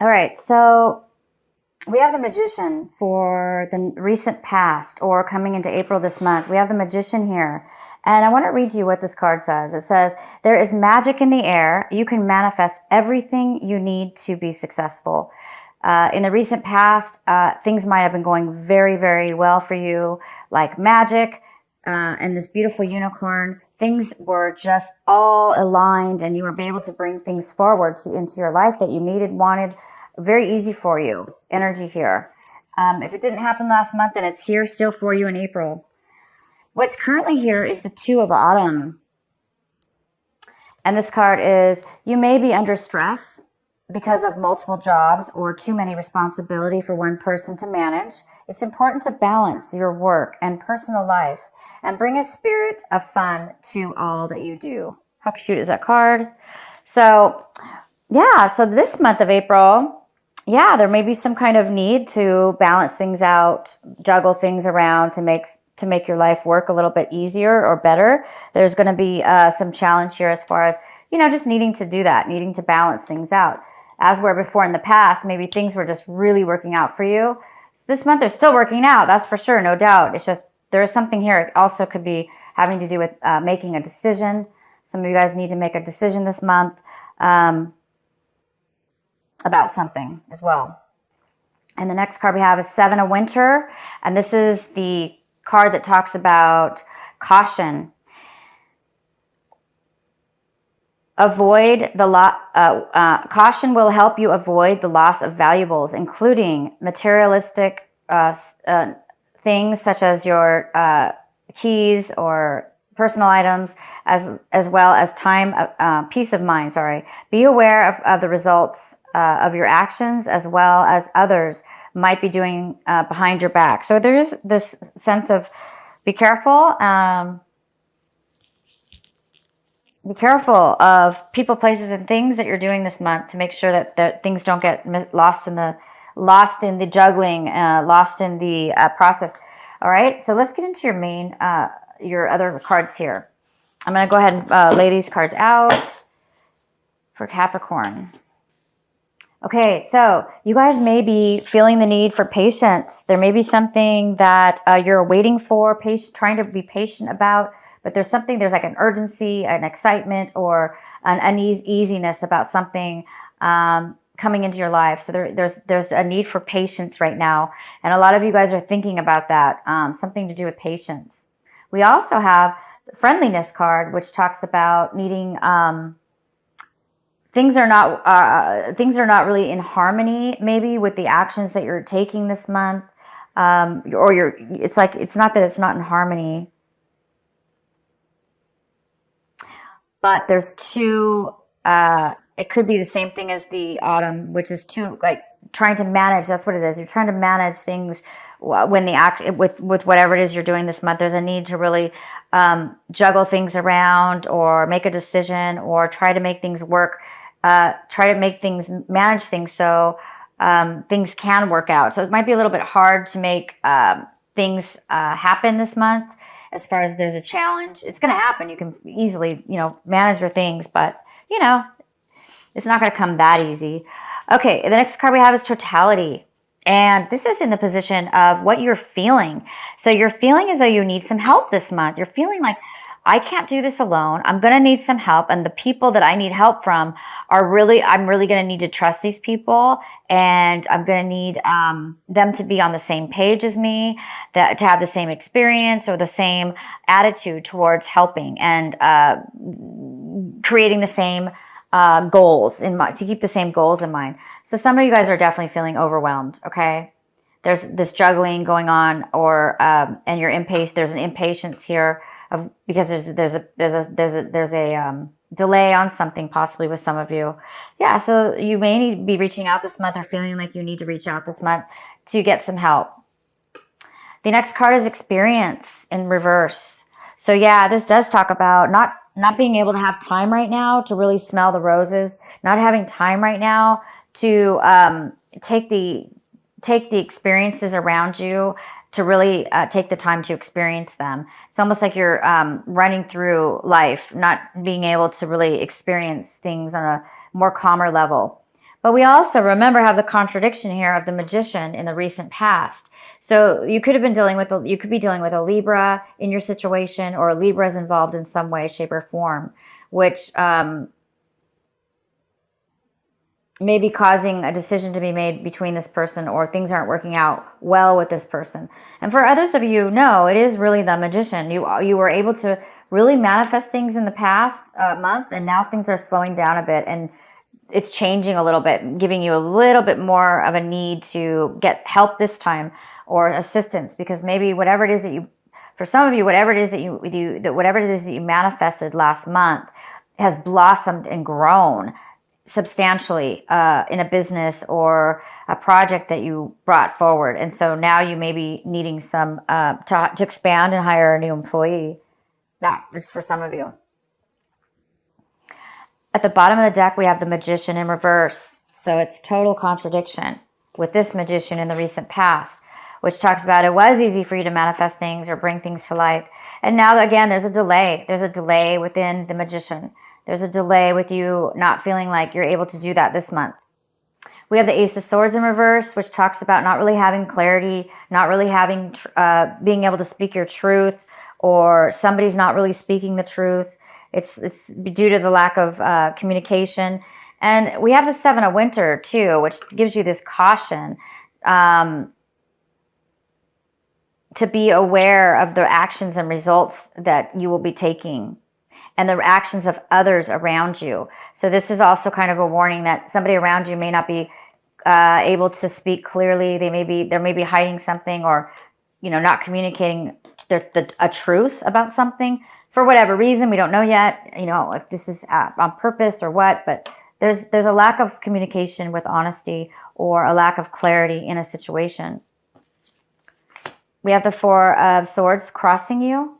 All right, so we have the Magician for the recent past or coming into April this month. We have the Magician here. And I want to read to you what this card says. It says, there is magic in the air. You can manifest everything you need to be successful. In the recent past, things might have been going very, very well for you, like magic and this beautiful unicorn. Things were just all aligned and you were able to bring things forward into your life that you needed, wanted. Very easy for you. Energy here. If it didn't happen last month, then it's here still for you in April. What's currently here is the Two of Autumn. And this card is, you may be under stress because of multiple jobs or too many responsibility for one person to manage. It's important to balance your work and personal life and bring a spirit of fun to all that you do. How cute is that card? So, yeah, so this month of April, yeah, there may be some kind of need to balance things out, juggle things around to make your life work a little bit easier or better. There's going to be some challenge here as far as, just needing to do that, needing to balance things out. As where before in the past, maybe things were just really working out for you. This month they're still working out, that's for sure, no doubt. It's just there is something here. It also could be having to do with making a decision. Some of you guys need to make a decision this month about something as well. And the next card we have is Seven of Winter, and this is the card that talks about caution. Avoid the caution will help you avoid the loss of valuables, including materialistic things such as your keys or personal items, as well as time, peace of mind. Sorry. Be aware of the results of your actions, as well as others might be doing behind your back. So there's this sense of be careful. Be careful of people, places, and things that you're doing this month to make sure that things don't get lost in the juggling, lost in the process. All right, so let's get into your other cards here. I'm going to go ahead and lay these cards out for Capricorn. Okay, so you guys may be feeling the need for patience. There may be something that you're waiting for, trying to be patient about, but there's like an urgency, an excitement, or an uneasiness about something coming into your life. So there's a need for patience right now, and a lot of you guys are thinking about that, something to do with patience. We also have the friendliness card, which talks about needing things are not really in harmony, maybe with the actions that you're taking this month, it's not that it's not in harmony, but there's two. It could be the same thing as the autumn, which is trying to manage. That's what it is. You're trying to manage things when with whatever it is you're doing this month. There's a need to really juggle things around, or make a decision, or try to make things work. Manage things so things can work out. So it might be a little bit hard to make things happen this month. As far as there's a challenge, it's going to happen. You can easily, manage your things, but it's not going to come that easy. Okay, the next card we have is Totality. And this is in the position of what you're feeling. So you're feeling as though you need some help this month. You're feeling like, I can't do this alone. I'm going to need some help. And the people that I need help from I'm really going to need to trust these people. And I'm going to need them to be on the same page as me, to have the same experience or the same attitude towards helping and creating the same goals in mind, to keep the same goals in mind. So some of you guys are definitely feeling overwhelmed. Okay. There's this juggling going on, or and you're impatient. There's an impatience here because there's a delay on something, possibly with some of you. Yeah, so you may need to be reaching out this month, or feeling like you need to reach out this month to get some help. The next card is Experience in reverse. So yeah, this does talk about not being able to have time right now to really smell the roses, not having time right now to take the experiences around you, to really take the time to experience them. It's almost like you're running through life, not being able to really experience things on a more calmer level. But we also, remember, have the contradiction here of the Magician in the recent past. So you could be dealing with a Libra in your situation, or a Libra is involved in some way, shape, or form, which may be causing a decision to be made between this person, or things aren't working out well with this person. And for others of you, no, it is really the Magician. You were able to really manifest things in the past month, and now things are slowing down a bit, and it's changing a little bit, giving you a little bit more of a need to get help this time, or assistance, because maybe whatever it is that you, for some of you, whatever it is that you manifested last month has blossomed and grown substantially in a business or a project that you brought forward. And so now you may be needing some to expand and hire a new employee. That is for some of you. At the bottom of the deck, we have the Magician in reverse. So it's total contradiction with this Magician in the recent past, which talks about it was easy for you to manifest things or bring things to light. And now, again, there's a delay. There's a delay within the Magician. There's a delay with you not feeling like you're able to do that this month. We have the Ace of Swords in reverse, which talks about not really having clarity, not really having being able to speak your truth, or somebody's not really speaking the truth. It's due to the lack of communication. And we have the Seven of Winter too, which gives you this caution to be aware of the actions and results that you will be taking, and the actions of others around you. So this is also kind of a warning that somebody around you may not be able to speak clearly. They may be hiding something, or not communicating a truth about something. For whatever reason, we don't know yet, if this is on purpose or what, but there's a lack of communication with honesty, or a lack of clarity in a situation. We have the Four of Swords crossing you.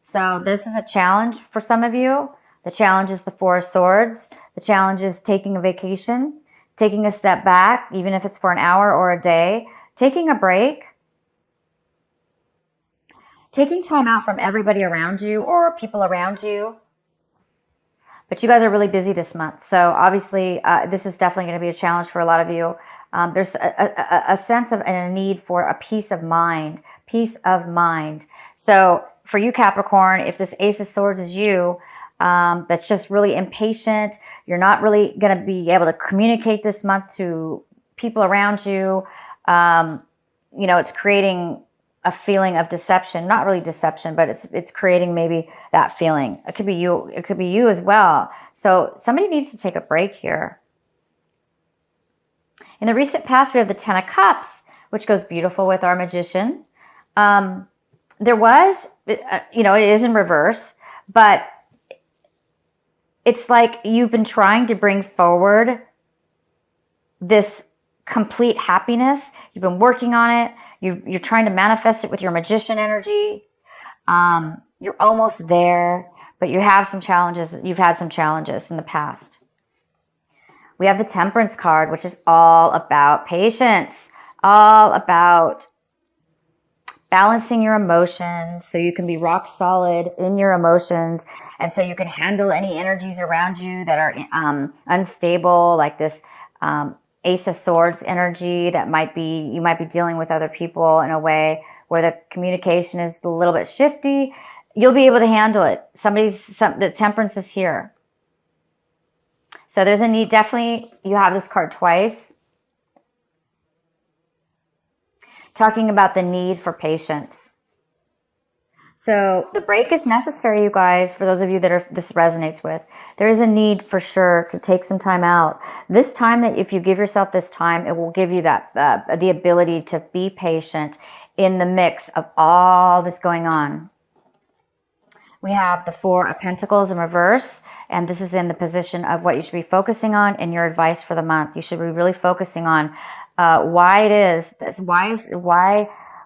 So this is a challenge for some of you. The challenge is the Four of Swords. The challenge is taking a vacation, taking a step back, even if it's for an hour or a day, taking a break, taking time out from everybody around you or people around you. But you guys are really busy this month. So obviously, this is definitely going to be a challenge for a lot of you. There's a sense of and a need for a peace of mind. So for you, Capricorn, if this Ace of Swords is you, that's just really impatient, you're not really going to be able to communicate this month to people around you. It's creating a feeling of deception, not really deception, but it's creating maybe that feeling. It could be you. It could be you as well. So somebody needs to take a break here. In the recent past, we have the Ten of Cups, which goes beautiful with our Magician. There was, it is in reverse, but it's like you've been trying to bring forward this complete happiness. You've been working on it. You're trying to manifest it with your Magician energy. You're almost there, but you have some challenges. You've had some challenges in the past. We have the Temperance card, which is all about patience, all about balancing your emotions so you can be rock solid in your emotions, and so you can handle any energies around you that are unstable, like this Ace of Swords energy that you might be dealing with other people in a way where the communication is a little bit shifty. You'll be able to handle it. The Temperance is here. So there's a need, definitely, you have this card twice, talking about the need for patience. So the break is necessary, you guys, for those of you that this resonates with. There is a need for sure to take some time out. This time, that if you give yourself this time, it will give you that the ability to be patient in the mix of all this going on. We have the Four of Pentacles in reverse, and this is in the position of what you should be focusing on in your advice for the month. You should be really focusing on why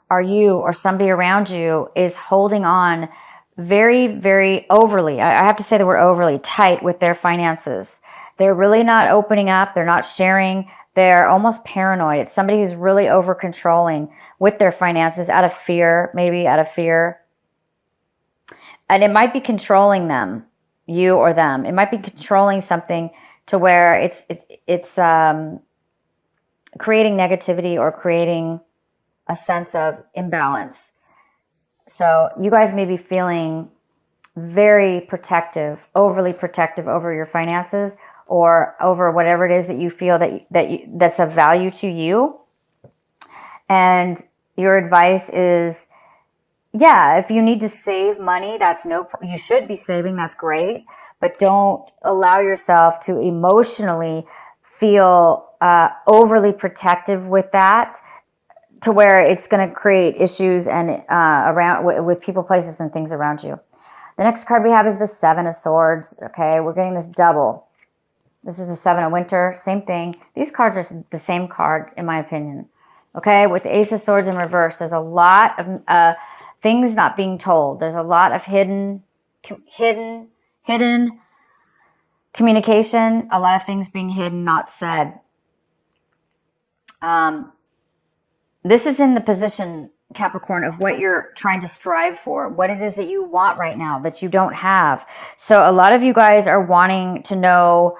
are you or somebody around you is holding on very, very overly, I have to say the word overly, tight with their finances. They're really not opening up. They're not sharing. They're almost paranoid. It's somebody who's really over controlling with their finances out of fear, maybe out of fear. And it might be controlling them, you or them. It might be controlling something to where it's creating negativity or creating a sense of imbalance. So you guys may be feeling very protective, overly protective over your finances or over whatever it is that you feel that's of value to you. And your advice is, yeah, if you need to save money, you should be saving, that's great, but don't allow yourself to emotionally feel overly protective with that, to where it's going to create issues and around with people, places, and things around you. The next card we have is the Seven of Swords. Okay, we're getting this double. This is the Seven of Winter, same thing. These cards are the same card, in my opinion. Okay, with the Ace of Swords in reverse, there's a lot of things not being told. There's a lot of hidden communication. A lot of things being hidden, not said. This is in the position, Capricorn, of what you're trying to strive for, what it is that you want right now that you don't have. So a lot of you guys are wanting to know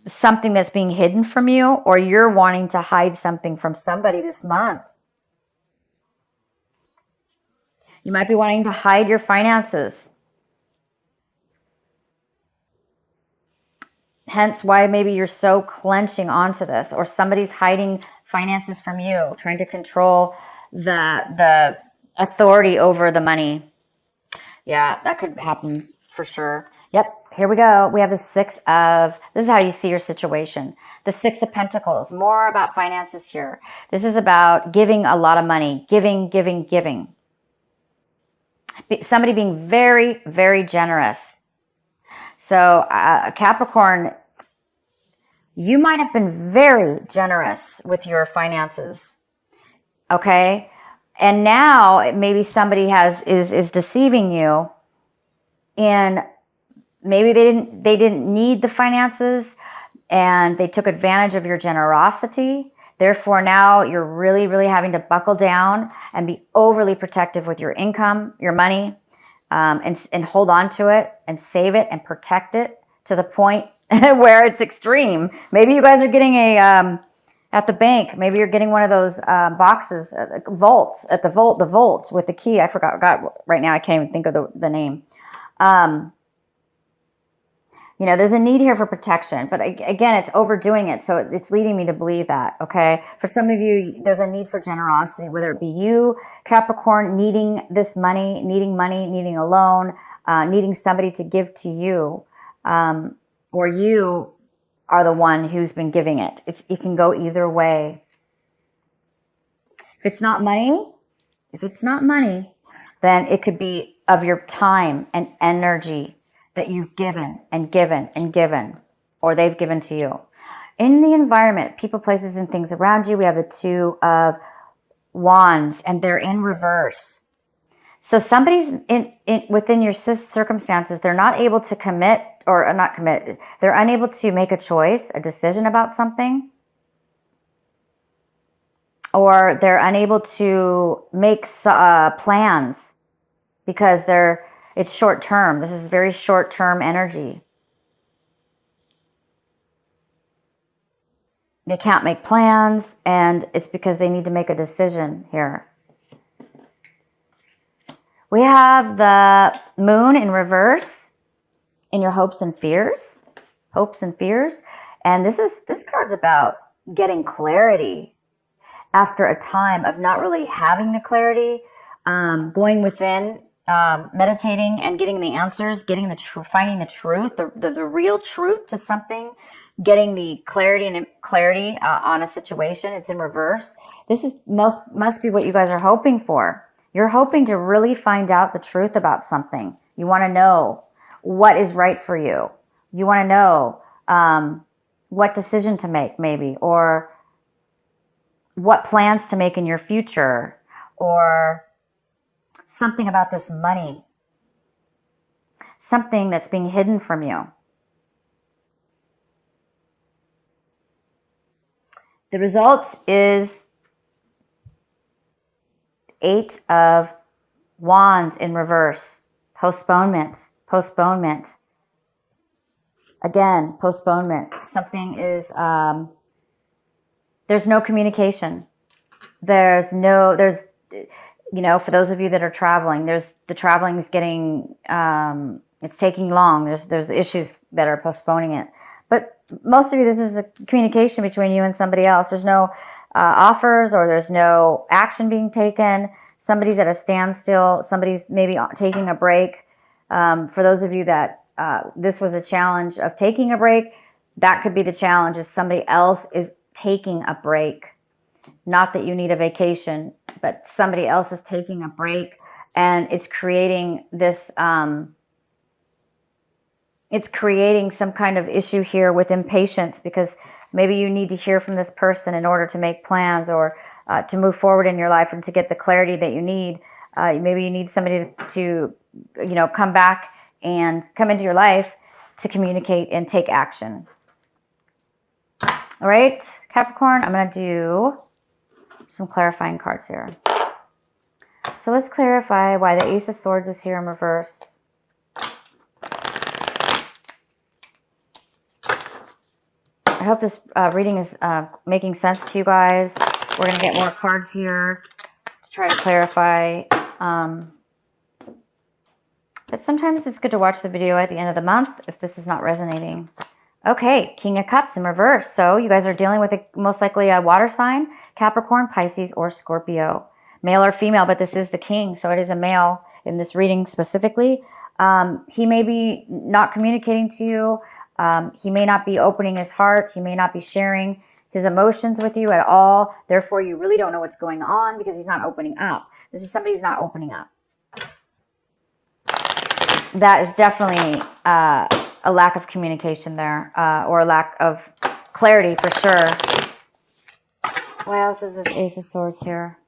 something that's being hidden from you, or you're wanting to hide something from somebody this month. You might be wanting to hide your finances. Hence why maybe you're so clenching onto this, or somebody's hiding finances from you, trying to control the authority over the money. Yeah, that could happen for sure. Yep, here we go. We have the this is how you see your situation. The Six of Pentacles, more about finances here. This is about giving a lot of money, giving. Somebody being very, very generous. So Capricorn, you might have been very generous with your finances, okay? And now maybe somebody is deceiving you, and maybe they didn't need the finances and they took advantage of your generosity. Therefore, now you're really, really having to buckle down and be overly protective with your income, your money, and hold on to it and save it and protect it to the point where it's extreme. Maybe you guys are getting at the bank. Maybe you're getting one of those boxes, vaults at the vault with the key. I forgot right now. I can't even think of the name. There's a need here for protection, but again, it's overdoing it. So it's leading me to believe that, okay? For some of you, there's a need for generosity, whether it be you, Capricorn, needing this money, needing a loan, needing somebody to give to you, or you are the one who's been giving it. It can go either way. If it's not money, then it could be of your time and energy that you've given, or they've given to you. In the environment, people, places, and things around you, we have the Two of Wands, and they're in reverse. So somebody's within your circumstances, they're not able to commit, or not commit, they're unable to make a choice, a decision about something, or they're unable to make plans because it's short term. This is very short term energy. They can't make plans, and it's because they need to make a decision here. We have the Moon in reverse in your hopes and fears. And this card's about getting clarity after a time of not really having the clarity, going within, meditating and getting the answers, finding the truth, the real truth to something, getting the clarity on a situation. It's in reverse. This must be what you guys are hoping for. You're hoping to really find out the truth about something. You want to know what is right for you. You want to know what decision to make, maybe, or what plans to make in your future, or something about this money, something that's being hidden from you. The result is Eight of Wands in reverse. Postponement. Again, postponement. Something is, there's no communication. There's, for those of you that are traveling, the traveling is getting, it's taking long. There's issues that are postponing it. But most of you, this is a communication between you and somebody else. There's no offers, or there's no action being taken. Somebody's at a standstill. Somebody's maybe taking a break. For those of you that this was a challenge of taking a break, that could be the challenge, is somebody else is taking a break. Not that you need a vacation, but somebody else is taking a break, and it's creating this, it's creating some kind of issue here with impatience, because maybe you need to hear from this person in order to make plans, or to move forward in your life, and to get the clarity that you need. Maybe you need somebody to, come back and come into your life to communicate and take action. All right, Capricorn, I'm going to do some clarifying cards here. So let's clarify why the Ace of Swords is here in reverse. I hope this reading is making sense to you guys. We're going to get more cards here to try to clarify. But sometimes it's good to watch the video at the end of the month if this is not resonating. Okay, King of Cups in reverse. So you guys are dealing with most likely a water sign, Capricorn, Pisces, or Scorpio. Male or female, but this is the king, so it is a male in this reading specifically. He may be not communicating to you. He may not be opening his heart. He may not be sharing his emotions with you at all. Therefore, you really don't know what's going on because he's not opening up. This is somebody who's not opening up. That is definitely a lack of communication there, or a lack of clarity for sure. What else is this Ace of Swords here?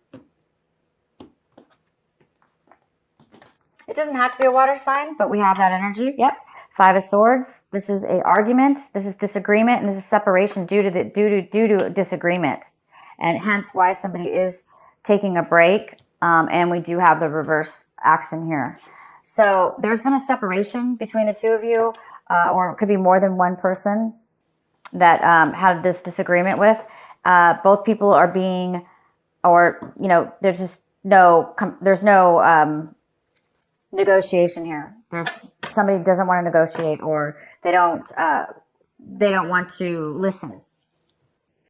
It doesn't have to be a water sign, but we have that energy. Yep. Five of Swords. This is a argument. This is disagreement, and this is separation due to disagreement, and hence why somebody is taking a break. And we do have the reverse action here. So there's been a separation between the two of you, or it could be more than one person that had this disagreement with. Both people are being, or there's just no negotiation here. There's somebody doesn't want to negotiate, or they don't want to listen.